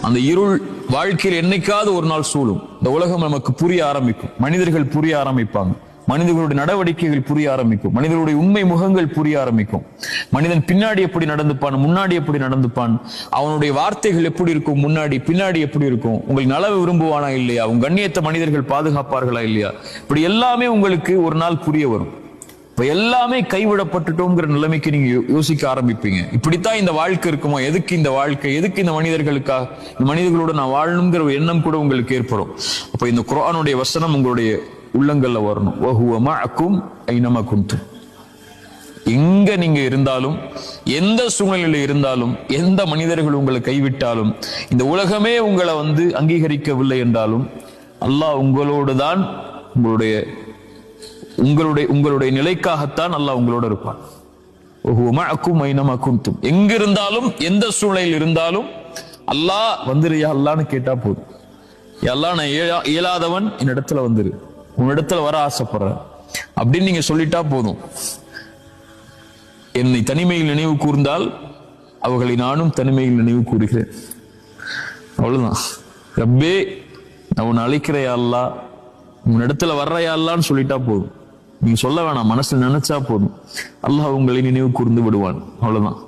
அந்த இருள் வாழ்க்கையில் என்னைக்காவது ஒரு நாள் சூழும். இந்த உலகம் நமக்கு புரிய ஆரம்பிக்கும், மனிதர்கள் புரிய ஆரம்பிப்பாங்க, மனிதர்களுடைய நடவடிக்கைகள் புரிய ஆரம்பிக்கும், மனிதர்களுடைய உண்மை முகங்கள் புரிய ஆரம்பிக்கும். மனிதன் பின்னாடி எப்படி நடந்துப்பான், முன்னாடி எப்படி நடந்துப்பான், அவனுடைய வார்த்தைகள் எப்படி இருக்கும், முன்னாடி பின்னாடி எப்படி இருக்கும், உங்களுக்கு நலவு விரும்புவானா இல்லையா, உங்க கண்ணியத்தை மனிதர்கள் பாதுகாப்பார்களா இல்லையா, இப்படி எல்லாமே உங்களுக்கு ஒரு நாள் புரிய வரும். இப்ப எல்லாமே கைவிடப்பட்டுட்டோங்கிற நிலைமைக்கு நீங்க யோசிக்க ஆரம்பிப்பீங்க. இப்படித்தான் இந்த வாழ்க்கை இருக்குமா, எதுக்கு இந்த வாழ்க்கை, எதுக்கு இந்த மனிதர்களுக்காக, இந்த மனிதர்களோட நான் வாழணுங்கிற ஒரு எண்ணம் கூட உங்களுக்கு ஏற்படும். அப்ப இந்த குர்ஆனுடைய வசனம் உங்களுடைய உள்ளங்கள்ல வரணும். வஹுவ மஅக்கும் ஐனமா குன்தும். எங்க நீங்க இருந்தாலும், எந்த சூழ்நிலையில இருந்தாலும், எந்த மனிதர்கள் உங்களை கைவிட்டாலும், இந்த உலகமே உங்களை அங்கீகரிக்கவில்லை என்றாலும், அல்லாஹ் உங்களோடு தான், உங்களுடைய நிலைக்காகத்தான் அல்லாஹ் உங்களோட இருப்பான். வஹுவ மஅக்கும் ஐனமா குன்தும். எங்க இருந்தாலும், எந்த சூழ்நிலையில் இருந்தாலும் அல்லாஹ் வந்துரு யா அல்லாஹ்னு கேட்டா போதும். யா அல்லாஹ், நான் இயலாதவன், என்னிடத்துல வந்துரு, உன்னிடத்துல வர ஆசைப்படுறேன் அப்படின்னு நீங்க சொல்லிட்டா போதும். என்னை தனிமையில் நினைவு கூர்ந்தால் அவர்களை நானும் தனிமையில் நினைவு கூறுகிறேன். அவ்வளவுதான். ரப்பே, நான் உன்னை அழைக்கிறையா அல்லாஹ், உன்னிடத்துல வர்றையா அல்லான்னு சொல்லிட்டா போதும். நீங்க சொல்ல வேணாம், மனசுல நினைச்சா போதும், அல்லாஹ் உங்களை நினைவு கூர்ந்து விடுவான். அவ்வளவுதான்.